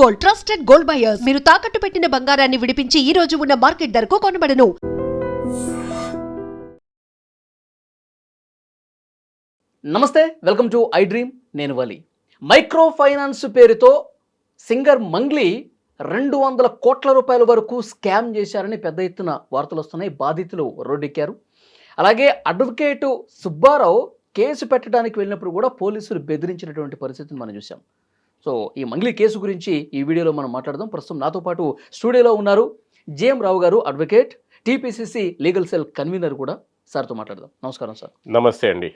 Gold, trusted gold buyers. మీరు తాకట్టు పెట్టిన బంగారాన్ని విడిపించి ఈ రోజు ఉన్న మార్కెట్ ధరకు కొనబడను. నమస్తే, వెల్కమ్ టు ఐ డ్రీమ్. నేను వలి. మైక్రో ఫైనాన్స్ పేరుతో సింగర్ మంగ్లీ 200 కోట్ల రూపాయల వరకు స్కామ్ చేశారని పెద్ద ఎత్తున వార్తలు వస్తున్నాయి. బాధితులు రోడ్డెక్కారు. అలాగే అడ్వకేటు సుబ్బారావు కేసు పెట్టడానికి వెళ్ళినప్పుడు కూడా పోలీసులు బెదిరించినటువంటి పరిస్థితిని మనం చూసాం. సో ఈ మంగ్లీ కేసు గురించి ఈ వీడియోలో మనం మాట్లాడదాం. ప్రస్తుతం నాతో పాటు స్టూడియోలో ఉన్నారు జేఎం రావు గారు, advocate, TPCC legal cell convener కూడా. సార్తో మాట్లాడదాం. నమస్కారం సార్. నమస్తే అండి.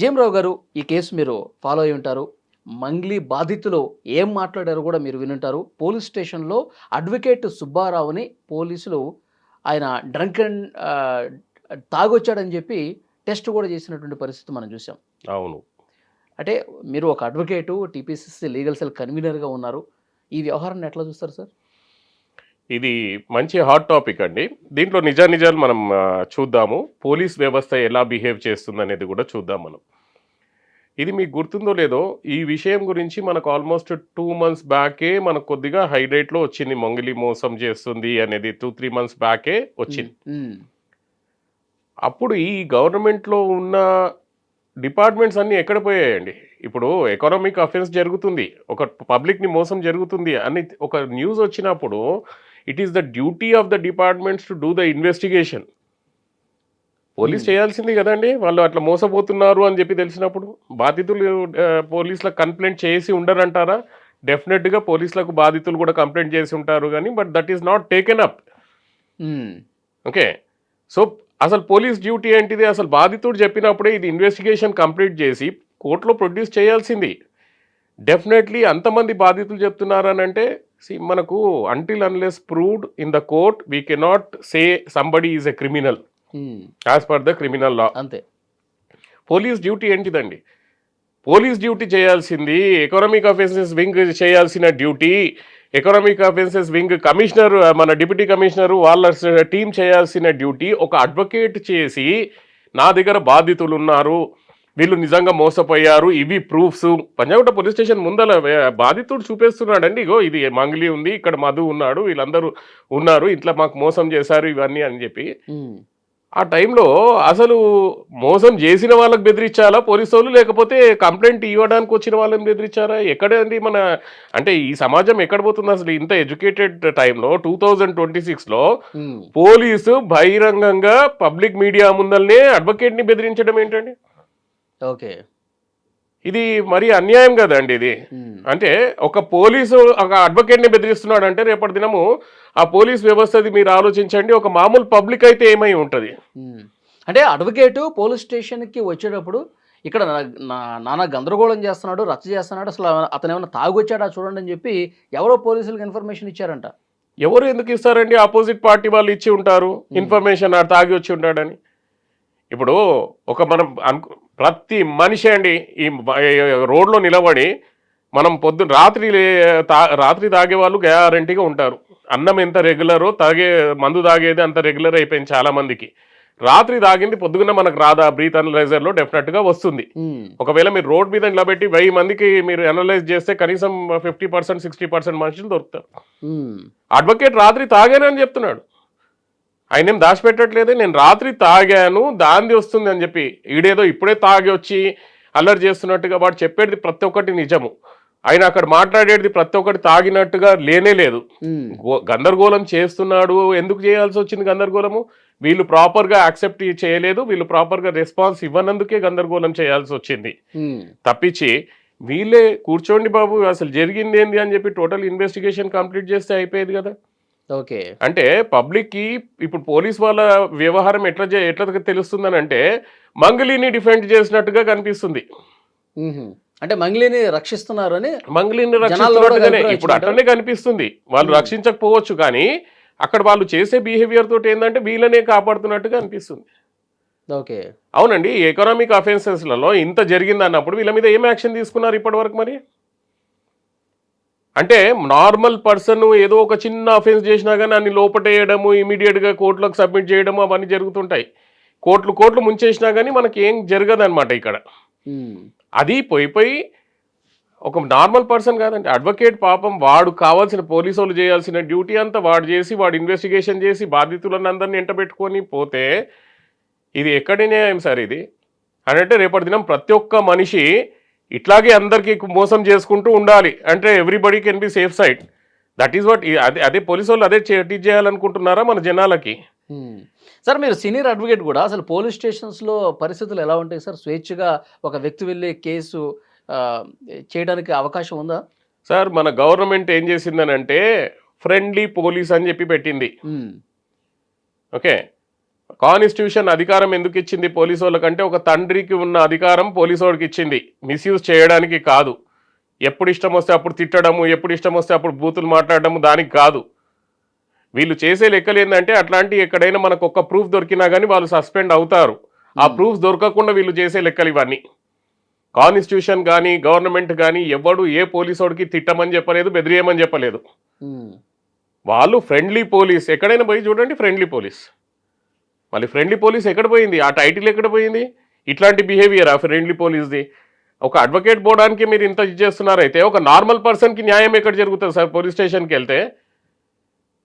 జేఎం రావు గారు, ఈ కేసు మీరు ఫాలో అయి ఉంటారు. మంగ్లీ బాధితులు ఏం మాట్లాడారో కూడా మీరు వినుంటారు. పోలీస్ స్టేషన్లో అడ్వకేట్ సుబ్బారావుని పోలీసులు ఆయన డ్రంక్ అండ్ తాగొచ్చాడని చెప్పి టెస్ట్ కూడా చేసినటువంటి పరిస్థితి మనం చూసాం. అవును. అంటే మీరు ఒక అడ్వకేటు, టీపీసీసీ లీగల్ సెల్ కన్వీనర్గా ఉన్నారు. ఈ వ్యవహారాన్ని ఎట్లా చూస్తారు సార్? ఇది మంచి హాట్ టాపిక్ అండి. దీంట్లో నిజాలు మనం చూద్దాము. పోలీస్ వ్యవస్థ ఎలా బిహేవ్ చేస్తుంది అనేది కూడా చూద్దాం మనం. ఇది మీకు గుర్తుందో లేదో, ఈ విషయం గురించి మనకు ఆల్మోస్ట్ 2 months బ్యాకే మనకు కొద్దిగా హైలైట్లో వచ్చింది. మంగ్లీ మోసం చేస్తుంది అనేది 2-3 months బ్యాకే వచ్చింది. అప్పుడు ఈ గవర్నమెంట్లో ఉన్న డిపార్ట్మెంట్స్ అన్నీ ఎక్కడ పోయాయండి? ఇప్పుడు ఎకనామిక్ అఫెన్స్ జరుగుతుంది, ఒక పబ్లిక్ని మోసం జరుగుతుంది అని ఒక న్యూస్ వచ్చినప్పుడు it is the duty of the departments to do the investigation. Police చేయాల్సింది కదండి. వాళ్ళు అట్లా మోసపోతున్నారు అని చెప్పి తెలిసినప్పుడు బాధితులు పోలీసులకు కంప్లైంట్ చేసి ఉండరంటారా? డెఫినెట్గా పోలీసులకు బాధితులు కూడా కంప్లైంట్ చేసి ఉంటారు కానీ, but that is not taken up. Okay, so అసలు పోలీస్ డ్యూటీ ఏంటిది? అసలు బాధితుడు చెప్పినప్పుడే ఇది ఇన్వెస్టిగేషన్ కంప్లీట్ చేసి కోర్టులో ప్రొడ్యూస్ చేయాల్సింది. డెఫినెట్లీ అంతమంది బాధితులు చెప్తున్నారని అంటే మనకు until unless proved in the court we cannot say somebody is a criminal as per the criminal లా. అంతే. పోలీస్ డ్యూటీ ఏంటిదండి? పోలీస్ డ్యూటీ చేయాల్సింది ఎకనామిక్ అఫెన్సెస్ వింగ్ చేయాల్సిన duty, economic offences wing commissioner, మన డిప్యూటీ కమిషనరు వాళ్ళ team చేయాల్సిన duty ఒక advocate చేసి నా దగ్గర బాధితులు ఉన్నారు, వీళ్ళు నిజంగా మోసపోయారు, ఇవి ప్రూఫ్స్. పంజాగుట్ట పోలీస్ స్టేషన్ ముందర బాధితుడు చూపేస్తున్నాడండి, ఇగో ఇది మంగ్లీ ఉంది, ఇక్కడ మధు ఉన్నాడు, వీళ్ళందరూ ఉన్నారు, ఇట్లా మాకు మోసం చేశారు ఇవన్నీ అని చెప్పి. ఆ టైంలో అసలు మోసం చేసిన వాళ్ళకి బెదిరించాలా పోలీసు వాళ్ళు, లేకపోతే కంప్లైంట్ ఇవ్వడానికి వచ్చిన వాళ్ళని బెదిరించారా? ఎక్కడండి మన అంటే ఈ సమాజం ఎక్కడ పోతుంది అసలు? ఇంత ఎడ్యుకేటెడ్ టైంలో 2026లో పోలీసు బహిరంగంగా పబ్లిక్ మీడియా ముందల్నే అడ్వకేట్ని బెదిరించడం ఏంటండి? ఓకే, ఇది మరీ అన్యాయం కదండి ఇది. అంటే ఒక పోలీసు ఒక అడ్వకేట్ని బెదిరిస్తున్నాడు అంటే రేపటి దినము ఆ పోలీస్ వ్యవస్థది మీరు ఆలోచించండి, ఒక మామూలు పబ్లిక్ అయితే ఏమై ఉంటుంది? అంటే అడ్వకేటు పోలీస్ స్టేషన్కి వచ్చేటప్పుడు ఇక్కడ నానా గందరగోళం చేస్తున్నాడు, రచ్చ చేస్తున్నాడు, అసలు అతను ఏమైనా తాగొచ్చాడా చూడండి అని చెప్పి ఎవరో పోలీసులకు ఇన్ఫర్మేషన్ ఇచ్చారంట. ఎవరు ఎందుకు ఇస్తారండి? ఆపోజిట్ పార్టీ వాళ్ళు ఇచ్చి ఉంటారు ఇన్ఫర్మేషన్, తాగి వచ్చి ఉంటాడని. ఇప్పుడు ఒక మనం ప్రతి మనిషి అండి ఈ రోడ్లో నిలబడి మనం రాత్రి తాగే వాళ్ళు గ్యారంటీగా ఉంటారు. అన్నం ఎంత రెగ్యులరో మందు తాగేది అంత రెగ్యులర్ అయిపోయింది చాలా మందికి. రాత్రి తాగింది పొద్దుగున్న మనకు రాదా? బ్రీత్ అనలైజర్లో డెఫినెట్గా వస్తుంది. ఒకవేళ మీరు రోడ్ మీద నిలబెట్టి 1000 మందికి మీరు అనలైజ్ చేస్తే కనీసం 50%, 60% మనుషులు దొరుకుతారు. అడ్వకేట్ రాత్రి తాగానని చెప్తున్నాడు. ఆయన ఏం దాచిపెట్టట్లేదు, నేను రాత్రి తాగాను దాంది వస్తుంది అని చెప్పి. ఈడేదో ఇప్పుడే తాగి వచ్చి అల్లరి చేస్తున్నట్టుగా వాడు చెప్పేది ప్రతి ఒక్కటి నిజము, ఆయన అక్కడ మాట్లాడేది ప్రతి ఒక్కటి తాగినట్టుగా లేనే లేదు. గందరగోళం చేస్తున్నాడు. ఎందుకు చేయాల్సి వచ్చింది గందరగోళము? వీళ్ళు ప్రాపర్గా యాక్సెప్ట్ చేయలేదు, వీళ్ళు ప్రాపర్గా రెస్పాన్స్ ఇవ్వనందుకే గందరగోళం చేయాల్సి వచ్చింది తప్పించి వీళ్ళే కూర్చోండి బాబు అసలు జరిగింది ఏంది అని చెప్పి టోటల్ ఇన్వెస్టిగేషన్ కంప్లీట్ చేస్తే అయిపోయేది కదా. ఓకే, అంటే పబ్లిక్కి ఇప్పుడు పోలీస్ వాళ్ళ వ్యవహారం ఎట్లా తెలుస్తుందని అంటే మంగ్లీని డిఫెండ్ చేసినట్టుగా కనిపిస్తుంది. అంటే మంగ్లీని రక్షిస్తున్నారని, మంగ్లీని రక్షిస్తున్నట్టుగానే ఇప్పుడు అట్లనే కనిపిస్తుంది. వాళ్ళు రక్షించకపోవచ్చు కానీ అక్కడ వాళ్ళు చేసే బిహేవియర్ తోటి ఏంటంటే వీళ్ళనే కాపాడుతున్నట్టుగా అనిపిస్తుంది. ఓకే, అవునండి. ఎకనామిక్ అఫెన్సెస్లలో ఇంత జరిగింది అన్నప్పుడు వీళ్ళ మీద ఏం యాక్షన్ తీసుకున్నారు ఇప్పటి వరకు? మరి అంటే నార్మల్ పర్సన్ ఏదో ఒక చిన్న అఫెన్స్ చేసినా కానీ అన్ని లోపటేయడము, ఇమీడియట్గా కోర్టులకు సబ్మిట్ చేయడము అవన్నీ జరుగుతుంటాయి. కోట్లు ముంచేసినా కానీ మనకి ఏం జరగదన్నమాట ఇక్కడ. అది పోయి ఒక నార్మల్ పర్సన్ కాదండి, అడ్వకేట్ పాపం వాడు కావాల్సిన పోలీసు వాళ్ళు చేయాల్సిన డ్యూటీ అంతా వాడు చేసి వాడు ఇన్వెస్టిగేషన్ చేసి బాధితులను అందరినీ ఎంటబెట్టుకొని పోతే ఇది ఎక్కడి న్యాయం సార్ ఇది అని అంటే రేపటి దినం ప్రతి ఒక్క మనిషి ఇట్లాగే అందరికీ మోసం చేసుకుంటూ ఉండాలి అంటే everybody can be safe side. That is what అదే పోలీసు వాళ్ళు అదే టీచ్ చేయాలనుకుంటున్నారా మన జనాలకి? సార్ మీరు సీనియర్ అడ్వకేట్ కూడా, అసలు పోలీస్ స్టేషన్స్లో పరిస్థితులు ఎలా ఉంటాయి సార్? స్వేచ్ఛగా ఒక వ్యక్తి వెళ్ళి కేసు చేయడానికి అవకాశం ఉందా సార్? మన గవర్నమెంట్ ఏం చేసిందనంటే ఫ్రెండ్లీ పోలీస్ అని చెప్పి పెట్టింది. ఓకే, కాన్స్టిట్యూషన్ అధికారం ఎందుకు ఇచ్చింది పోలీసు వాళ్ళకంటే ఒక తండ్రికి ఉన్న అధికారం పోలీసు వాళ్ళకి ఇచ్చింది, మిస్యూజ్ చేయడానికి కాదు. ఎప్పుడు ఇష్టం వస్తే అప్పుడు తిట్టడము, ఎప్పుడు ఇష్టం వస్తే అప్పుడు బూతులు మాట్లాడడము దానికి కాదు. వీళ్ళు చేసే లెక్కలు ఏంటంటే అట్లాంటి ఎక్కడైనా మనకు ఒక్క ప్రూఫ్ దొరికినా కానీ వాళ్ళు సస్పెండ్ అవుతారు. ఆ ప్రూఫ్ దొరకకుండా వీళ్ళు చేసే లెక్కలు ఇవన్నీ. కాన్స్టిట్యూషన్ కానీ గవర్నమెంట్ కానీ ఎవడు ఏ పోలీసోడికి తిట్టమని చెప్పలేదు, బెదిరియమని చెప్పలేదు. వాళ్ళు ఫ్రెండ్లీ పోలీస్. ఎక్కడైనా పోయి చూడండి ఫ్రెండ్లీ పోలీస్. మళ్ళీ ఫ్రెండ్లీ పోలీస్ ఎక్కడ పోయింది? ఆ టైటిల్ ఎక్కడ పోయింది? ఇట్లాంటి బిహేవియర్ ఆ ఫ్రెండ్లీ పోలీస్ది. ఒక అడ్వకేట్ పోవడానికి మీరు ఇంత చేస్తున్నారైతే ఒక నార్మల్ పర్సన్కి న్యాయం ఎక్కడ జరుగుతుంది సార్? పోలీస్ స్టేషన్కి వెళ్తే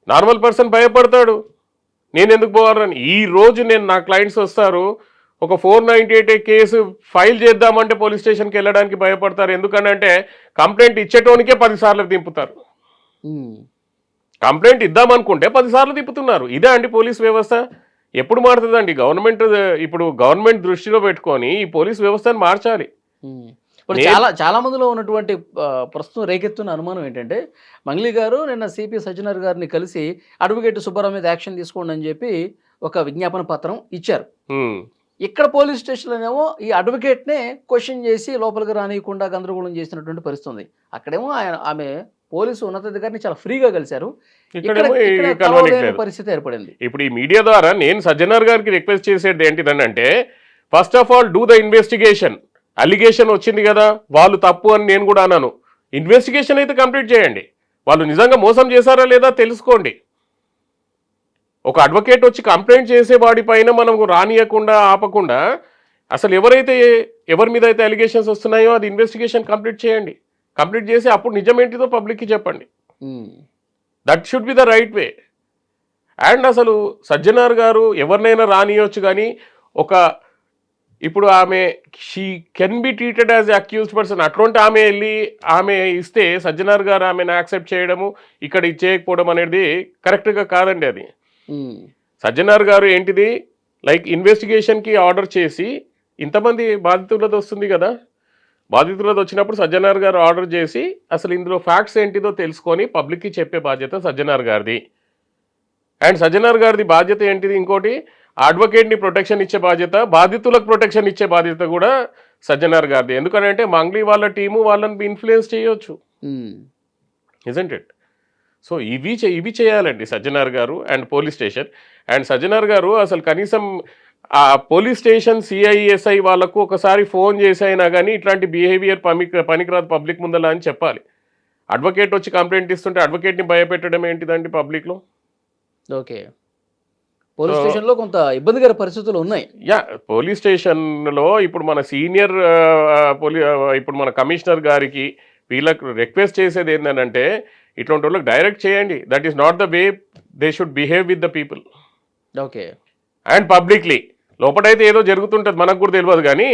నార్మల్ పర్సన్ భయపడతాడు, నేను ఎందుకు పోవాలని. ఈ రోజు నేను నా క్లయింట్స్ వస్తారు, ఒక 498 కేసు ఫైల్ చేద్దామంటే పోలీస్ స్టేషన్కి వెళ్ళడానికి భయపడతారు. ఎందుకనంటే కంప్లైంట్ ఇచ్చేటోనికే 10 సార్లు దింపుతారు. కంప్లైంట్ ఇద్దామనుకుంటే 10 సార్లు తిప్పుతున్నారు. ఇదే అండి పోలీస్ వ్యవస్థ. ఎప్పుడు మారుతుందండి? గవర్నమెంట్ ఇప్పుడు గవర్నమెంట్ దృష్టిలో పెట్టుకొని ఈ పోలీస్ వ్యవస్థను మార్చాలి. ఇప్పుడు చాలా మందిలో ఉన్నటువంటి ప్రస్తుతం రేకెత్తున్న అనుమానం ఏంటంటే, మంగ్లీ గారు నిన్న సిపి సజ్జనర్ గారిని కలిసి అడ్వకేట్ సుబ్బారావు మీద యాక్షన్ తీసుకోండి అని చెప్పి ఒక విజ్ఞాపన పత్రం ఇచ్చారు. ఇక్కడ పోలీస్ స్టేషన్లోనేమో ఈ అడ్వకేట్నే క్వశ్చన్ చేసి లోపలికి రానియకుండా గందరగోళం చేసినటువంటి పరిస్థితి ఉంది. అక్కడేమో ఆమె పోలీసు ఉన్నతాధికారిని చాలా ఫ్రీగా కలిశారు. పరిస్థితి ఏర్పడింది. ఇప్పుడు ఈ మీడియా ద్వారా నేను సజ్జనర్ గారికి రిక్వెస్ట్ చేసేది ఏంటిదనంటే, first of all do the investigation. Allegation వచ్చింది కదా, వాళ్ళు తప్పు అని నేను కూడా అన్నాను. ఇన్వెస్టిగేషన్ అయితే కంప్లీట్ చేయండి. వాళ్ళు నిజంగా మోసం చేశారా లేదా తెలుసుకోండి. ఒక అడ్వకేట్ వచ్చి కంప్లైంట్ చేసే వాడి పైన మనం రానియకుండా ఆపకుండా అసలు ఎవరి మీద అయితే అలిగేషన్స్ వస్తున్నాయో అది ఇన్వెస్టిగేషన్ కంప్లీట్ చేయండి. కంప్లీట్ చేసి అప్పుడు నిజమేంటిదో పబ్లిక్కి చెప్పండి. That should be the right way. And అసలు సజ్జనార్ గారు ఎవరినైనా రానియొచ్చు, కానీ ఇప్పుడు ఆమె she can be treated as accused person. అటువంటి ఆమె ఇస్తే సజ్జనార్ గారు ఆమెను యాక్సెప్ట్ చేయడము, ఇక్కడ చేయకపోవడం అనేది కరెక్ట్గా కాదండి. అది సజ్జనార్ గారు ఏంటిది లైక్ ఇన్వెస్టిగేషన్కి ఆర్డర్ చేసి, ఇంతమంది బాధితులది వస్తుంది కదా, బాధితులది వచ్చినప్పుడు సజ్జనార్ గారు ఆర్డర్ చేసి అసలు ఇందులో ఫ్యాక్ట్స్ ఏంటిదో తెలుసుకొని పబ్లిక్కి చెప్పే బాధ్యత సజ్జనార్ గారిది. అండ్ సజ్జనార్ గారిది బాధ్యత ఏంటిది? ఇంకోటి, అడ్వకేట్ని ప్రొటెక్షన్ ఇచ్చే బాధ్యత, బాధితులకు ప్రొటెక్షన్ ఇచ్చే బాధ్యత కూడా సజ్జనార్ గారిది. ఎందుకంటే మంగ్లీ వాళ్ళ టీము వాళ్ళని ఇన్ఫ్లుయెన్స్ చేయొచ్చు, ఇజంట్ ఇట్? సో ఇవి చేయాలండి సజ్జనార్ గారు and police station. And Sajjanar గారు అసలు కనీసం ఆ పోలీస్ స్టేషన్ సిఐఎస్ఐ వాళ్ళకు ఒకసారి ఫోన్ చేసి అయినా కానీ ఇట్లాంటి బిహేవియర్ పనికిరాదు పబ్లిక్ ముందలా అని చెప్పాలి. అడ్వకేట్ వచ్చి కంప్లైంట్ ఇస్తుంటే అడ్వకేట్ని భయపెట్టడం ఏంటిదండి పబ్లిక్లో? ఓకే, పోలీస్ స్టేషన్లో కొంత ఇబ్బందికర పరిస్థితులు ఉన్నాయి. పోలీస్ స్టేషన్లో ఇప్పుడు మన సీనియర్ ఇప్పుడు మన కమిషనర్ గారికి వీళ్ళకు రిక్వెస్ట్ చేసేది ఏంటంటే, ఇట్లాంటి వాళ్ళకి డైరెక్ట్ చేయండి. That is not the way they should behave with the people. Okay, and publicly లోపటైతే ఏదో జరుగుతుంటుంది మనకు కూడా తెలియదు, కానీ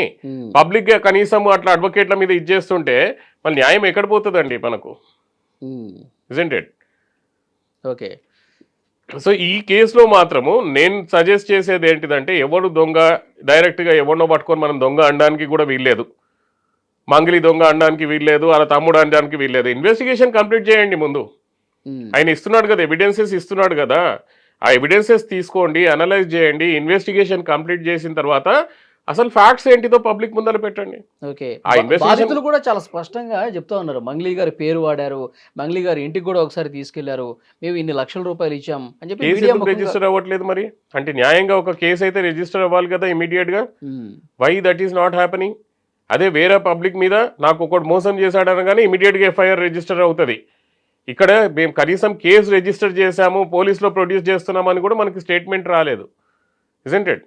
పబ్లిక్గా కనీసం అట్లా అడ్వకేట్ల మీద ఇచ్చేస్తుంటే మళ్ళీ న్యాయం ఎక్కడ పోతుందండి మనకు? Isn't it? ఓకే, సో ఈ కేసులో మాత్రము నేను సజెస్ట్ చేసేది ఏంటిదంటే, ఎవడు దొంగ డైరెక్ట్గా ఎవరినో పట్టుకొని మనం దొంగ అనడానికి కూడా వీల్లేదు, మంగ్లీ దొంగ అనడానికి వీల్లేదు, అలా తమ్ముడు అనడానికి వీల్లేదు. ఇన్వెస్టిగేషన్ కంప్లీట్ చేయండి ముందు. ఆయన ఇస్తున్నాడు కదా, ఎవిడెన్సెస్ ఇస్తున్నాడు కదా, ఆ ఎవిడెన్సెస్ తీసుకోండి, అనలైజ్ చేయండి. ఇన్వెస్టిగేషన్ కంప్లీట్ చేసిన తర్వాత అసలు ఫ్యాక్ట్స్ ఏంటిదో పబ్లిక్ ముందర పెట్టండి. ఓకే, బాధితులు కూడా చాలా స్పష్టంగా చెప్తా ఉన్నారు. మంగ్లీ గారి పేరు వాడారు, మంగ్లీ గారి ఇంటికి కూడా ఒకసారి తీసుకెళ్లారు, మేము ఇన్ని లక్షల రూపాయలు ఇచ్చాం అని చెప్పి. రిజిస్టర్ అవ్వట్లేదు మరి అంటే న్యాయంగా ఒక కేసు అయితే రిజిస్టర్ అవ్వాలి కదా ఇమీడియట్ గా. Why that is not happening? అదే వేరే పబ్లిక్ మీద నాకు ఒకటి మోసం చేశాడనగానే ఇమీడియట్ గా ఎఫ్ఐఆర్ రిజిస్టర్ అవుతుంది. ఇక్కడ మేము కనీసం కేసు రిజిస్టర్ చేశాము, పోలీసులో ప్రొడ్యూస్ చేస్తున్నామని కూడా మనకి స్టేట్మెంట్ రాలేదు, ఇజంట్ ఇట్?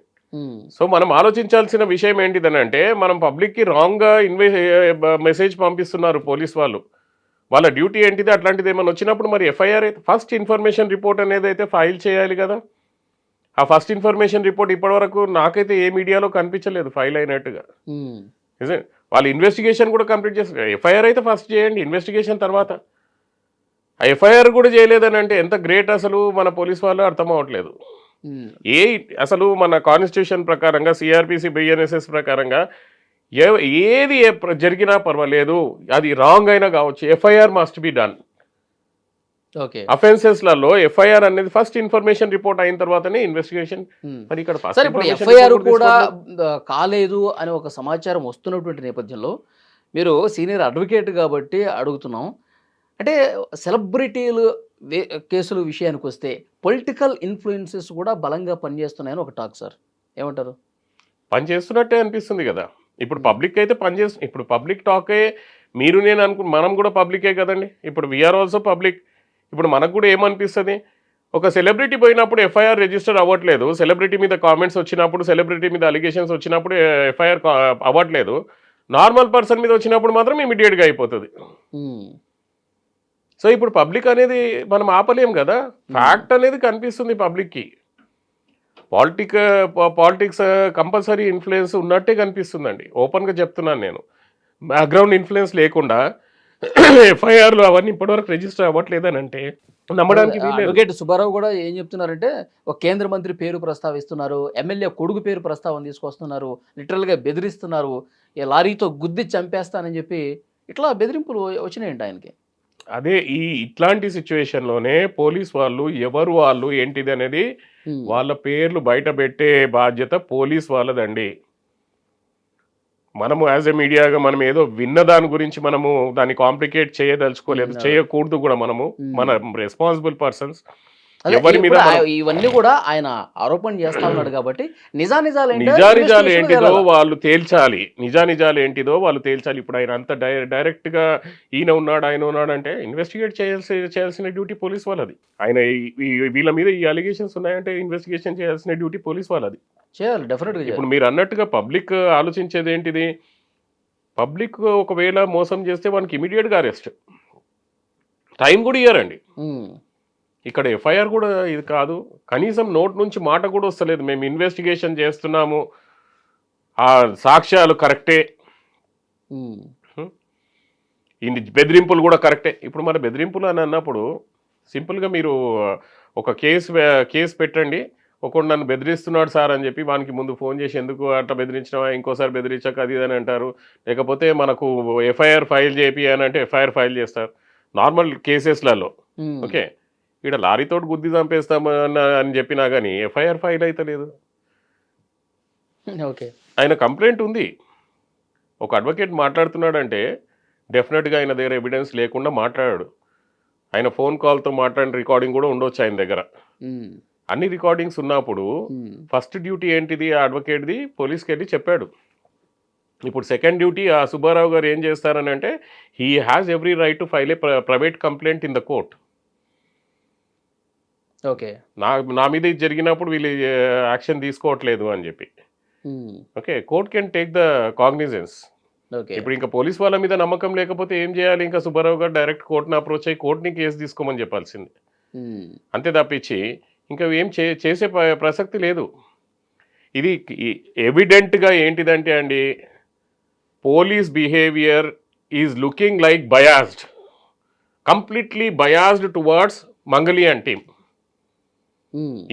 సో మనం ఆలోచించాల్సిన విషయం ఏంటిదని అంటే మనం పబ్లిక్కి రాంగ్గా మెసేజ్ పంపిస్తున్నారు పోలీస్ వాళ్ళు. వాళ్ళ డ్యూటీ ఏంటిది, అట్లాంటిది ఏమైనా వచ్చినప్పుడు మరి ఎఫ్ఐఆర్ అయితే ఫస్ట్ ఇన్ఫర్మేషన్ రిపోర్ట్ అనేది అయితే ఫైల్ చేయాలి కదా. ఆ ఫస్ట్ ఇన్ఫర్మేషన్ రిపోర్ట్ ఇప్పటివరకు నాకైతే ఏ మీడియాలో కనిపించలేదు ఫైల్ అయినట్టుగా. నిజం, వాళ్ళు ఇన్వెస్టిగేషన్ కూడా కంప్లీట్ చేస్తారు. ఎఫ్ఐఆర్ అయితే ఫస్ట్ చేయండి, ఇన్వెస్టిగేషన్ తర్వాత. ఆ ఎఫ్ఐఆర్ కూడా చేయలేదని అంటే ఎంత గ్రేట్ అసలు మన పోలీస్ వాళ్ళు అర్థం అవ్వట్లేదు. అసలు మన కాన్స్టిట్యూషన్ ప్రకారంగా సిఆర్పిసి బిఎన్ఎస్ఎస్ ప్రకారంగా ఏది జరిగినా పర్వాలేదు, అది రాంగ్ అయినా కావచ్చు, FIR must be done. Okay, అఫెన్సెస్లలో ఎఫ్ఐఆర్ అనేది ఫస్ట్ ఇన్ఫర్మేషన్ రిపోర్ట్ అయిన తర్వాతనే ఇన్వెస్టిగేషన్. మరి ఇక్కడ సార్ ఇప్పుడు ఎఫ్ఐఆర్ కూడా కాలేదు అని ఒక సమాచారం వస్తున్నటువంటి నేపథ్యంలో మీరు సీనియర్ అడ్వకేట్ కాబట్టి అడుగుతున్నాం. అంటే సెలబ్రిటీలు కేసుల విషయానికి వస్తే పొలిటికల్ ఇన్ఫ్లుయెన్సెస్ కూడా బలంగా పనిచేస్తున్నాయని ఒక టాక్ సార్, ఏమంటారు? పనిచేస్తున్నట్టే అనిపిస్తుంది కదా. ఇప్పుడు పబ్లిక్ అయితే ఇప్పుడు పబ్లిక్ టాకే మీరు నేను మనం కూడా పబ్లికే కదండి. ఇప్పుడు వీఆర్ ఆల్సో పబ్లిక్. ఇప్పుడు మనకు కూడా ఏమనిపిస్తుంది, ఒక సెలబ్రిటీ పోయినప్పుడు ఎఫ్ఐఆర్ రిజిస్టర్ అవ్వట్లేదు, సెలబ్రిటీ మీద కామెంట్స్ వచ్చినప్పుడు, సెలబ్రిటీ మీద అలిగేషన్స్ వచ్చినప్పుడు ఎఫ్ఐఆర్ అవ్వట్లేదు, నార్మల్ పర్సన్ మీద వచ్చినప్పుడు మాత్రం ఇమీడియట్గా అయిపోతుంది. సో ఇప్పుడు పబ్లిక్ అనేది మనం ఆపలేం కదా. ఫ్యాక్ట్ అనేది కనిపిస్తుంది పబ్లిక్కి. పాలిటిక్స్ కంపల్సరీ ఇన్ఫ్లుయెన్స్ ఉన్నట్టే కనిపిస్తుందండి. ఓపెన్గా చెప్తున్నాను నేను. బ్యాక్గ్రౌండ్ ఇన్ఫ్లుయెన్స్ లేకుండా ఎఫ్ఐఆర్లు అవన్నీ ఇప్పటివరకు రిజిస్టర్ అవ్వట్లేదని అంటే నమ్మడానికి అడ్వకేట్ సుబ్బారావు కూడా ఏం చెప్తున్నారంటే, ఒక కేంద్ర మంత్రి పేరు ప్రస్తావిస్తున్నారు, ఎమ్మెల్యే కొడుకు పేరు ప్రస్తావన తీసుకొస్తున్నారు, లిటరల్గా బెదిరిస్తున్నారు, ఈ లారీతో గుద్ది చంపేస్తానని చెప్పి ఇట్లా బెదిరింపులు వచ్చినాయండి ఆయనకి. అదే ఇట్లాంటి సిచ్యువేషన్లోనే పోలీస్ వాళ్ళు ఎవరు వాళ్ళు ఏంటిది అనేది వాళ్ళ పేర్లు బయట పెట్టే బాధ్యత పోలీస్ వాళ్ళదండి. మనము యాజ్ ఎ మీడియాగా మనం ఏదో విన్న దాని గురించి మనము దాన్ని కాంప్లికేట్ చేయదలుచుకోలేదు, చేయకూడదు కూడా. మనము మన రెస్పాన్సిబుల్ పర్సన్స్ ఎవరి మీద ఇవన్నీ కూడా ఆయన ఆరోపణ చేస్తా ఉన్నాడు కాబట్టి నిజానిజాలు ఏంటిదో వాళ్ళు తేల్చాలి. నిజాలు ఏంటిదో వాళ్ళు తేల్చాలి. ఇప్పుడు ఆయన అంత డైరెక్ట్ గా ఆయన ఉన్నాడు అంటే ఇన్వెస్టిగేట్ చేయాల్సిన డ్యూటీ పోలీస్ వాళ్ళది. ఆయన వీళ్ళ మీద ఈ అలిగేషన్స్ ఉన్నాయంటే ఇన్వెస్టిగేషన్ చేయాల్సిన డ్యూటీ పోలీస్ వాళ్ళది. చేయాలి డెఫినెట్గా. ఇప్పుడు మీరు అన్నట్టుగా పబ్లిక్ ఆలోచించేది ఏంటిది, పబ్లిక్ ఒకవేళ మోసం చేస్తే వానికి ఇమీడియట్గా అరెస్ట్, టైం కూడా ఇయ్యారండి. ఇక్కడ ఎఫ్ఐఆర్ కూడా ఇది కాదు, కనీసం నోట్ నుంచి మాట కూడా వస్తలేదు, మేము ఇన్వెస్టిగేషన్ చేస్తున్నాము, ఆ సాక్ష్యాలు కరెక్టే, ఈ బెదిరింపులు కూడా కరెక్టే. ఇప్పుడు మన బెదిరింపులు అని అన్నప్పుడు సింపుల్గా మీరు ఒక కేసు పెట్టండి, ఒకడు నన్ను బెదిరిస్తున్నాడు సార్ అని చెప్పి వానికి ముందు ఫోన్ చేసి ఎందుకు అట్లా బెదిరించినావా, ఇంకోసారి బెదిరించాక అది అని అంటారు. లేకపోతే మనకు ఎఫ్ఐఆర్ ఫైల్ చేపి అని అంటే ఎఫ్ఐఆర్ ఫైల్ చేస్తారు నార్మల్ కేసెస్లలో. ఓకే, ఇక్కడ లారీతోటి గుద్ది చంపేస్తాము అని చెప్పినా కానీ ఎఫ్ఐఆర్ ఫైల్ అయితే లేదు. ఓకే, ఆయన కంప్లైంట్ ఉంది. ఒక అడ్వకేట్ మాట్లాడుతున్నాడంటే డెఫినెట్గా ఆయన దగ్గర ఎవిడెన్స్ లేకుండా మాట్లాడాడు. ఆయన ఫోన్ కాల్తో మాట్లాడిన రికార్డింగ్ కూడా ఉండొచ్చు ఆయన దగ్గర. అన్ని రికార్డింగ్స్ ఉన్నప్పుడు ఫస్ట్ డ్యూటీ ఏంటిది ఆ అడ్వకేట్ది, పోలీస్కి వెళ్ళి చెప్పాడు. ఇప్పుడు సెకండ్ డ్యూటీ ఆ సుబ్బారావు గారు ఏం చేస్తారని అంటే, he has every right to file A private complaint in the court. Okay, నా మీద ఇది జరిగినప్పుడు వీళ్ళు యాక్షన్ తీసుకోవట్లేదు అని చెప్పి. Okay, court can take the cognizance. ఇప్పుడు ఇంకా పోలీస్ వాళ్ళ మీద నమ్మకం లేకపోతే ఏం చేయాలి, ఇంకా సుబ్బారావు గారు డైరెక్ట్ కోర్టుని అప్రోచ్ అయ్యి కోర్టుని కేసు తీసుకోమని చెప్పాల్సింది. అంతే తప్పించి ఇంకా ఏం చేసే ప్రసక్తి లేదు. ఇది ఎవిడెంట్గా ఏంటిదంటే అండి, police behaviour is looking like biased, completely biased towards మంగళియాన్ టీమ్.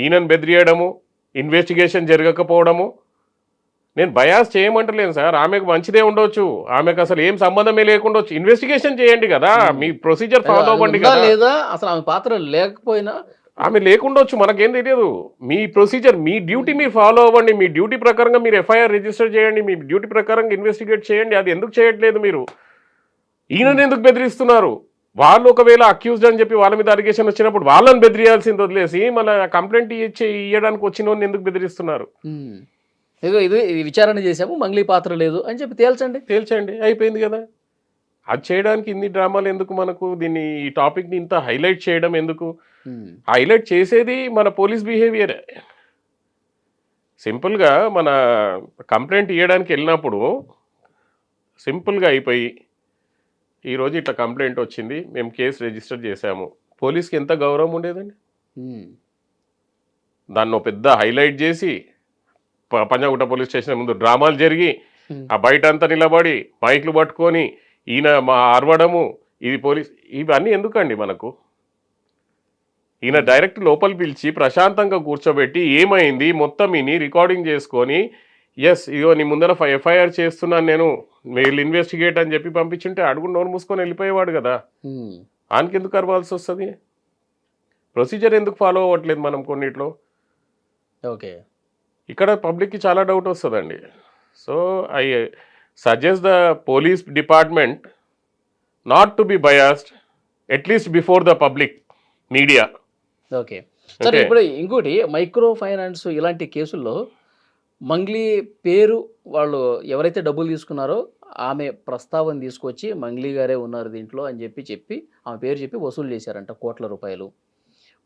ఈయనను బెదిరియడము, ఇన్వెస్టిగేషన్ జరగకపోవడము. నేను బయాస్ చేయమంటలేను సార్, ఆమెకు మంచిదే ఉండొచ్చు, ఆమెకు అసలు ఏం సంబంధమే లేకుండా ఇన్వెస్టిగేషన్ చేయండి కదా, మీ ప్రొసీజర్ ఫాలో అవ్వండి కదా. లేదా అసలు ఆమె పాత్ర లేకపోయినా ఆమె లేకుండొచ్చు, మనకేం తెలియదు. మీ ప్రొసీజర్, మీ డ్యూటీ మీరు ఫాలో అవ్వండి, మీ డ్యూటీ ప్రకారంగా మీరు ఎఫ్ఐఆర్ రిజిస్టర్ చేయండి, మీ డ్యూటీ ప్రకారంగా ఇన్వెస్టిగేట్ చేయండి. అది ఎందుకు చేయట్లేదు మీరు? ఈయనను ఎందుకు బెదిరిస్తున్నారు? వాళ్ళు ఒకవేళ అక్యూజ్డ్ అని చెప్పి వాళ్ళ మీద అలిగేషన్ వచ్చినప్పుడు వాళ్ళని బెదిరియాల్సింది వదిలేసి మన కంప్లైంట్ ఇవ్వడానికి వచ్చిన వాళ్ళని ఎందుకు బెదిరిస్తున్నారు? ఇది విచారణ చేసాము, మంగ్లీ పాత్ర లేదు అని చెప్పి తేల్చండి, అయిపోయింది కదా. అది చేయడానికి ఇన్ని డ్రామాలు ఎందుకు మనకు? దీన్ని ఈ టాపిక్ని ఇంత హైలైట్ చేయడం ఎందుకు? హైలైట్ చేసేది మన పోలీస్ బిహేవియర్. సింపుల్గా మన కంప్లైంట్ ఇవ్వడానికి వెళ్ళినప్పుడు సింపుల్గా అయిపోయి ఈరోజు ఇట్లా కంప్లైంట్ వచ్చింది, మేము కేసు రిజిస్టర్ చేశాము. పోలీస్కి ఎంత గౌరవం ఉండేదండి? దాన్ని ఒక పెద్ద హైలైట్ చేసి పంజాగుట్ట పోలీస్ స్టేషన్ ముందు డ్రామాలు జరిగి ఆ బయట అంతా నిలబడి మైక్లు పట్టుకొని ఈయన మా అరవడము, ఇది పోలీస్, ఇవన్నీ ఎందుకండి మనకు? ఈయన డైరెక్ట్ లోపల పిలిచి ప్రశాంతంగా కూర్చోబెట్టి ఏమైంది మొత్తం ఈయన రికార్డింగ్ చేసుకొని, ఎస్ ఇగో నీ ముందర ఎఫ్ఐఆర్ చేస్తున్నాను నేను, మీరు ఇన్వెస్టిగేట్ అని చెప్పి పంపించుంటే అడుగు నోరు మూసుకొని వెళ్ళిపోయేవాడు కదా. ఆయనకి ఎందుకు అరవాల్సి వస్తుంది? ప్రొసీజర్ ఎందుకు ఫాలో అవ్వట్లేదు మనం కొన్నిట్లో? ఓకే, ఇక్కడ పబ్లిక్కి చాలా డౌట్ వస్తుందండి. So I suggest the police department not to be biased at least before the public media. Okay సరే, ఇప్పుడు ఇంకోటి మైక్రో ఫైనాన్స్ ఇలాంటి కేసుల్లో మంగ్లీ పేరు, వాళ్ళు ఎవరైతే డబ్బులు తీసుకున్నారో ఆమె ప్రస్తావన తీసుకొచ్చి మంగ్లీ గారే ఉన్నారు దీంట్లో అని చెప్పి ఆమె పేరు చెప్పి వసూలు చేశారంట కోట్ల రూపాయలు.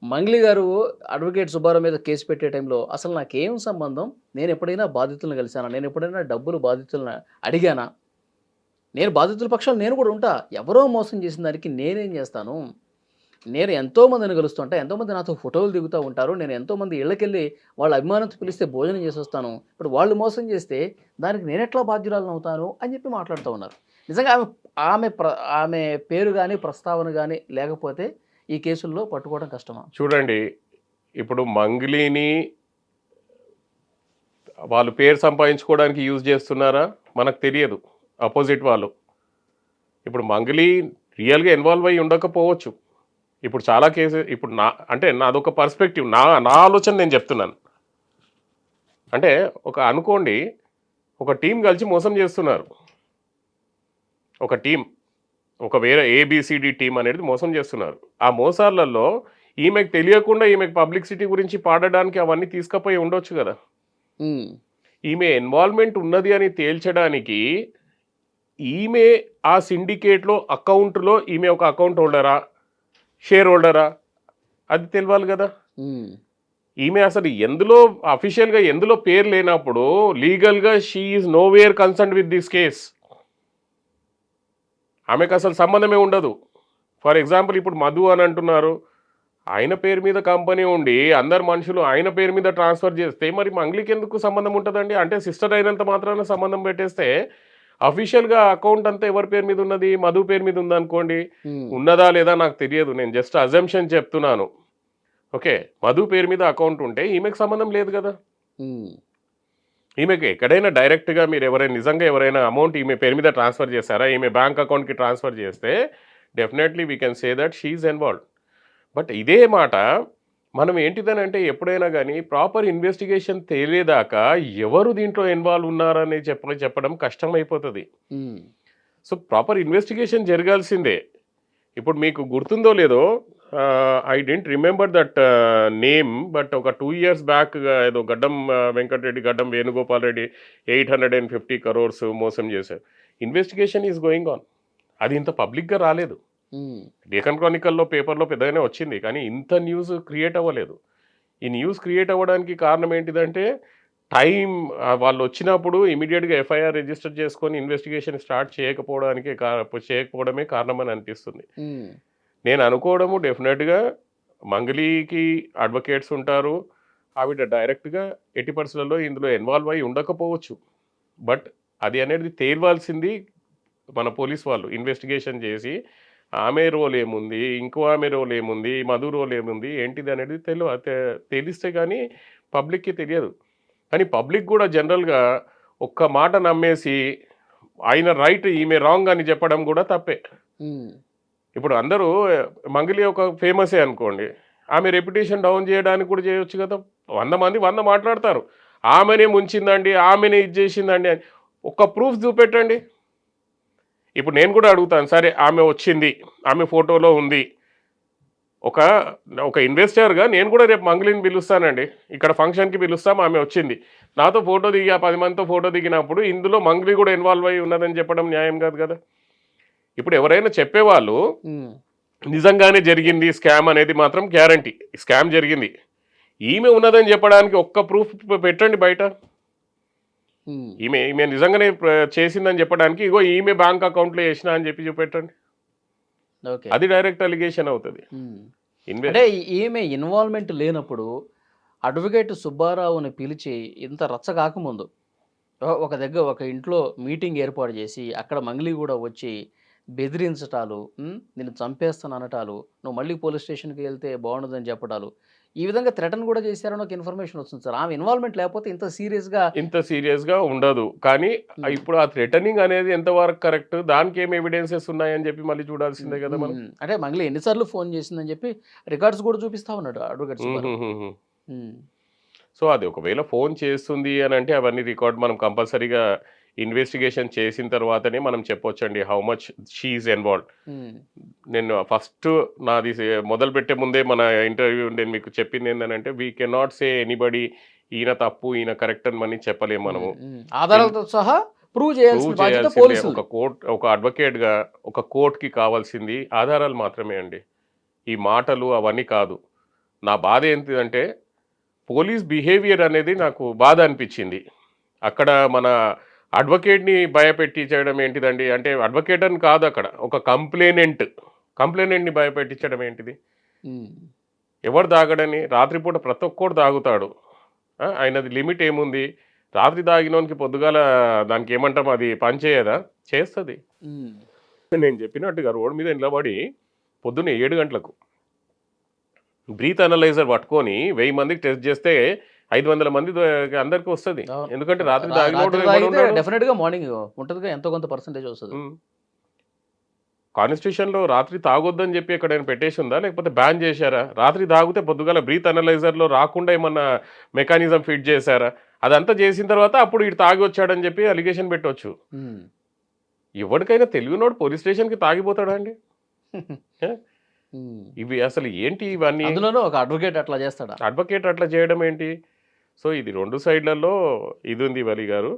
మంగ్లీ గారు అడ్వకేట్ సుబ్బారావు మీద కేసు పెట్టే టైంలో అసలు నాకేం సంబంధం, నేను ఎప్పుడైనా బాధితులను కలిసానా, నేను ఎప్పుడైనా డబ్బులు బాధితులను అడిగానా, నేను బాధితుల పక్షాలు నేను కూడా ఉంటా, ఎవరో మోసం చేసిన దానికి నేనేం చేస్తాను, నేను ఎంతోమందిని కలుస్తుంటా, ఎంతోమంది నాతో ఫోటోలు దిగుతూ ఉంటారు, నేను ఎంతోమంది ఇళ్ళకెళ్ళి వాళ్ళ అభిమానంతో పిలిస్తే భోజనం చేసి వస్తాను, ఇప్పుడు వాళ్ళు మోసం చేస్తే దానికి నేను ఎట్లా బాధ్యురాలను అవుతాను అని చెప్పి మాట్లాడుతూ ఉన్నారు. నిజంగా ఆమె పేరు కానీ ప్రస్తావన కానీ లేకపోతే ఈ కేసుల్లో పట్టుకోవడం కష్టమా? చూడండి, ఇప్పుడు మంగ్లీని వాళ్ళు పేరు సంపాదించుకోవడానికి యూజ్ చేస్తున్నారా మనకు తెలియదు, అపోజిట్ వాళ్ళు. ఇప్పుడు మంగ్లీ రియల్గా ఇన్వాల్వ్ అయ్యి ఉండకపోవచ్చు. ఇప్పుడు చాలా కేసు, ఇప్పుడు నాదొక పర్స్పెక్టివ్, నా ఆలోచన నేను చెప్తున్నాను. అంటే అనుకోండి, ఒక టీం కలిసి మోసం చేస్తున్నారు. ఒక టీం, ఒక వేరే ఏబిసిడి టీం అనేది మోసం చేస్తున్నారు. ఆ మోసాలలో ఈమెకు తెలియకుండా ఈమెకు పబ్లిసిటీ గురించి పాడడానికి అవన్నీ తీసుకుపోయి ఉండొచ్చు కదా. ఈమె ఇన్వాల్వ్మెంట్ ఉన్నది అని తేల్చడానికి ఈమె ఆ సిండికేట్లో అకౌంట్లో ఈమె ఒక అకౌంట్ హోల్డరా, షేర్ హోల్డరా, అది తెలియాలి కదా. ఈమె అసలు ఎందులో అఫీషియల్గా ఎందులో పేరు లేనప్పుడు లీగల్గా she is nowhere concern with this case. ఆమెకు అసలు సంబంధమే ఉండదు. ఫర్ ఎగ్జాంపుల్ ఇప్పుడు మధు అని అంటున్నారు, ఆయన పేరు మీద కంపెనీ ఉండి అందరు మనుషులు ఆయన పేరు మీద ట్రాన్స్ఫర్ చేస్తే మరి మంగ్లీకి ఎందుకు సంబంధం ఉంటుందండి? అంటే సిస్టర్ అయినంత మాత్రాన సంబంధం పెట్టేస్తే అఫీషియల్గా అకౌంట్ అంతా ఎవరి పేరు మీద ఉన్నది? మధు పేరు మీద ఉందనుకోండి, ఉన్నదా లేదా నాకు తెలియదు, నేను జస్ట్ అజంప్షన్ చెప్తున్నాను. ఓకే, మధు పేరు మీద అకౌంట్ ఉంటే ఈమెకు సంబంధం లేదు కదా. ఈమెకు ఎక్కడైనా డైరెక్ట్గా మీరు నిజంగా ఎవరైనా అమౌంట్ ఈమె పేరు మీద ట్రాన్స్ఫర్ చేశారా, ఈమె బ్యాంక్ అకౌంట్కి ట్రాన్స్ఫర్ చేస్తే definitely we can say that she is involved. But ఇదే మాట మనం ఏంటిదనంటే ఎప్పుడైనా కానీ ప్రాపర్ ఇన్వెస్టిగేషన్ తెలియదాకా ఎవరు దీంట్లో ఇన్వాల్వ్ ఉన్నారని చెప్పడం కష్టమైపోతుంది. సో ప్రాపర్ ఇన్వెస్టిగేషన్ జరగాల్సిందే. ఇప్పుడు మీకు గుర్తుందో లేదో, I don't remember that name, but ఒక 2 years బ్యాక్ ఏదో గడ్డం వెంకటరెడ్డి, గడ్డం వేణుగోపాల్ రెడ్డి 850 crores మోసం చేశారు. Investigation is going on. అది ఇంత పబ్లిక్గా రాలేదు. డేకన్ క్రానికల్లో పేపర్లో పెద్దగానే వచ్చింది, కానీ ఇంత న్యూస్ క్రియేట్ అవ్వలేదు. ఈ న్యూస్ క్రియేట్ అవ్వడానికి కారణం ఏంటిదంటే టైం, వాళ్ళు వచ్చినప్పుడు ఇమీడియట్గా ఎఫ్ఐఆర్ రిజిస్టర్ చేసుకొని ఇన్వెస్టిగేషన్ స్టార్ట్ చేయకపోవడమే కారణం అని అనిపిస్తుంది. నేను అనుకోవడము డెఫినెట్గా మంగ్లీకి అడ్వకేట్స్ ఉంటారు, ఆవిడ డైరెక్ట్గా 80% ఇందులో ఇన్వాల్వ్ అయ్యి ఉండకపోవచ్చు. బట్ అది అనేది తేల్వాల్సింది మన పోలీస్ వాళ్ళు ఇన్వెస్టిగేషన్ చేసి ఆమె రోల్ ఏముంది, ఇంకో ఆమె రోల్ ఏముంది, మధు రోల్ ఏముంది, ఏంటిది అనేది తెలిస్తే కానీ పబ్లిక్కి తెలియదు. కానీ పబ్లిక్ కూడా జనరల్గా ఒక్క మాట నమ్మేసి ఆయన రైట్ ఈమె రాంగ్ అని చెప్పడం కూడా తప్పే. ఇప్పుడు అందరూ మంగ్లీ ఒక ఫేమసే అనుకోండి, ఆమె రెప్యుటేషన్ డౌన్ చేయడానికి కూడా చేయొచ్చు కదా. 100 మంది 100 మాట్లాడతారు, ఆమెనే ముంచిందండి, ఆమెనే ఇది చేసిందండి అని. ఒక్క ప్రూఫ్ చూపెట్టండి. ఇప్పుడు నేను కూడా అడుగుతాను, సరే ఆమె వచ్చింది, ఆమె ఫోటోలో ఉంది, ఒక ఇన్వెస్టర్గా నేను కూడా రేపు మంగ్లీని పిలుస్తానండి, ఇక్కడ ఫంక్షన్కి పిలుస్తాం, ఆమె వచ్చింది, నాతో ఫోటో దిగి 10 మందితో ఫోటో దిగినప్పుడు ఇందులో మంగ్లీ కూడా ఇన్వాల్వ్ అయ్యి ఉన్నదని చెప్పడం న్యాయం కాదు కదా. ఇప్పుడు ఎవరైనా చెప్పేవాళ్ళు నిజంగానే జరిగింది స్కామ్ అనేది మాత్రం గ్యారంటీ, స్కామ్ జరిగింది, ఈమె ఉన్నదని చెప్పడానికి ఒక్క ప్రూఫ్ పెట్టండి బయట. ఉమ్, ఈమె నిజంగానే చేసిందని చెప్పడానికి ఇగో ఈమె బ్యాంక్ అకౌంట్లో వేసిన అని చెప్పి చూపెట్టండి. ఓకే. అది డైరెక్ట్ అలిగేషన్ అవుతుంది. ఉమ్. అంటే ఈమె ఇన్వాల్వ్మెంట్ లేనప్పుడు అడ్వకేట్ సుబ్బారావుని పిలిచి ఇంత రచ్చ కాకముందు ఒక ఇంట్లో మీటింగ్ ఏర్పాటు చేసి అక్కడ మంగ్లీ కూడా వచ్చి బెదిరించటాలు, నేను చంపేస్తాను అనటాలు, నువ్వు మళ్ళీ పోలీస్ స్టేషన్కి వెళ్తే బాగుండదని చెప్పటాలు, ఈ విధంగా థ్రెటన్ కూడా చేశారని ఒక ఇన్ఫర్మేషన్ వస్తుంది సార్. ఆమె ఇన్వాల్వ్మెంట్ లేకపోతే ఇంత సీరియస్గా ఉండదు. కానీ ఇప్పుడు ఆ థ్రెటనింగ్ అనేది ఎంతవరకు కరెక్ట్, దానికి ఏం ఎవిడెన్సెస్ ఉన్నాయని చెప్పి మళ్ళీ చూడాల్సిందే కదా మనం. అంటే మంగ్లీ ఎన్నిసార్లు ఫోన్ చేసిందని చెప్పి రికార్డ్స్ కూడా చూపిస్తా ఉన్నాడు అడ్వకేట్ సుబ్బారావు. సో అది ఒకవేళ ఫోన్ చేస్తుంది అని అంటే అవన్నీ రికార్డ్ మనం కంపల్సరీగా ఇన్వెస్టిగేషన్ చేసిన తర్వాతనే మనం చెప్పొచ్చండి how much she is involved. నేను ఫస్ట్ నాది మొదలు పెట్టే ముందే మన ఇంటర్వ్యూ నేను మీకు చెప్పింది ఏంటంటే వీ కెనాట్ సే ఎనీబడి ఈయన తప్పు ఈయన కరెక్ట్ అని మనం చెప్పలేము. మనము ఆధారాలతో సహా ప్రూవ్ చేయాల్సింది ఒక అడ్వకేట్గా ఒక కోర్టుకి కావాల్సింది ఆధారాలు మాత్రమే అండి, ఈ మాటలు అవన్నీ కాదు. నా బాధ ఏంటిదంటే పోలీస్ బిహేవియర్ అనేది నాకు బాధ అనిపించింది. అక్కడ మన అడ్వకేట్ని భయపెట్టి చేయడం ఏంటిదండి, అంటే అడ్వకేట్ అని కాదు, అక్కడ ఒక కంప్లైనెంట్ని భయపెట్టించడం ఏంటిది. ఎవరు తాగడని రాత్రిపూట ప్రతి ఒక్కడు తాగుతాడు, ఆయనది లిమిట్ ఏముంది. రాత్రి తాగినోనికి పొద్దుగాల దానికి ఏమంటాం అది పని చేయదా, చేస్తుంది. నేను చెప్పినట్టుగా రోడ్ మీద నిలబడి పొద్దున్న 7 గంటలకు బ్రీత్ అనలైజర్ పట్టుకొని 1000 మందికి టెస్ట్ చేస్తే 500 మంది అందరికి వస్తుంది. ఎందుకంటే రాత్రి డెఫినెట్ గా మార్నింగ్ ఉంటుంది, ఎంతో కొంత పర్సెంటేజ్ వస్తుంది. కాన్స్టిట్యూషన్లో రాత్రి తాగొద్దని చెప్పి ఎక్కడైనా పెట్టేసి ఉందా, లేకపోతే బ్యాన్ చేశారా? రాత్రి తాగితే పొద్దుగాల బ్రీత్ అనలైజర్లో రాకుండా ఏమన్నా మెకానిజం ఫిట్ చేశారా? అదంతా చేసిన తర్వాత అప్పుడు ఇటు తాగి వచ్చాడని చెప్పి అలిగేషన్ పెట్టవచ్చు. ఎవరికైనా తెలివినోడు పోలీస్ స్టేషన్కి తాగిపోతాడా అండి? ఇవి అసలు ఏంటి ఇవన్నీ? అందులోనూ ఒక అడ్వకేట్ అట్లా చేస్తాడా? అడ్వకేట్ అట్లా చేయడం ఏంటి? సో ఇది 2 సైడ్లలో ఇది ఉంది వలి గారు.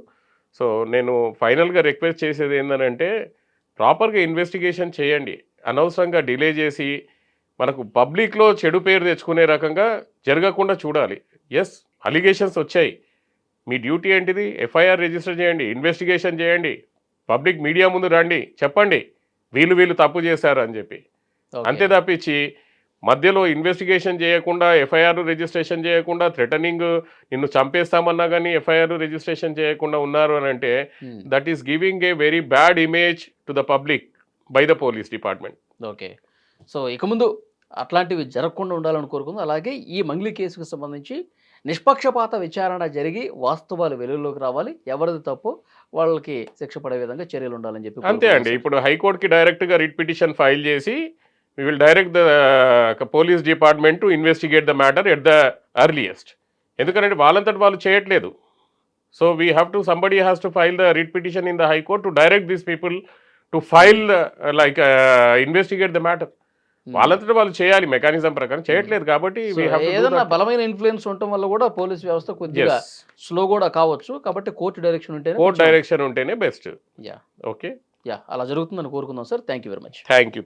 సో నేను ఫైనల్గా రిక్వెస్ట్ చేసేది ఏంటంటే ప్రాపర్గా ఇన్వెస్టిగేషన్ చేయండి. అనవసరంగా డిలే చేసి మనకు పబ్లిక్లో చెడు పేరు తెచ్చుకునే రకంగా జరగకుండా చూడాలి. ఎస్, అలిగేషన్స్ వచ్చాయి, మీ డ్యూటీ ఏంటిది? ఎఫ్ఐఆర్ రిజిస్టర్ చేయండి, ఇన్వెస్టిగేషన్ చేయండి, పబ్లిక్ మీడియా ముందు రండి, చెప్పండి వీళ్ళు తప్పు చేశారు అని చెప్పి. అంతే తప్పించి మధ్యలో ఇన్వెస్టిగేషన్ చేయకుండా, ఎఫ్ఐఆర్ రిజిస్ట్రేషన్ చేయకుండా, థ్రెటనింగ్ నిన్ను చంపేస్తామన్నా కానీ ఎఫ్ఐఆర్ రిజిస్ట్రేషన్ చేయకుండా ఉన్నారు అని అంటే that is giving a very bad image to the public by the police department. Okay, so ఇక ముందు అట్లాంటివి జరగకుండా ఉండాలని కోరుకుందాం. అలాగే ఈ మంగ్లీ కేసుకు సంబంధించి నిష్పక్షపాత విచారణ జరిగి వాస్తవాలు వెలుగులోకి రావాలి, ఎవరిది తప్పు వాళ్ళకి శిక్ష పడే విధంగా చర్యలు ఉండాలని చెప్పి. అంతే అండి. ఇప్పుడు హైకోర్టుకి డైరెక్ట్గా రిట్ పిటిషన్ ఫైల్ చేసి we will direct the police department to investigate the matter at the earliest. ఎందుకంటే వాళ్ళంతటి వాళ్ళు చేయట్లేదు. So we have to somebody has to file the writ petition in the high court to direct these people to file investigate the matter. వాళ్ళంతటి వాళ్ళు చేయాలి, mechanism ప్రకారం చేయట్లేదు. కాబట్టి ఏదైనా బలమైన ఇన్ఫ్లుయెన్స్ ఉండటం వల్ల కూడా పోలీస్ వ్యవస్థ కొద్దిగా స్లో కూడా కావచ్చు. కాబట్టి కోర్టు డైరెక్షన్ ఉంటేనే బెస్ట్. యా ఓకే, అలా జరుగుతుందని కోరుకుందాం sir. Thank you very much. Thank you.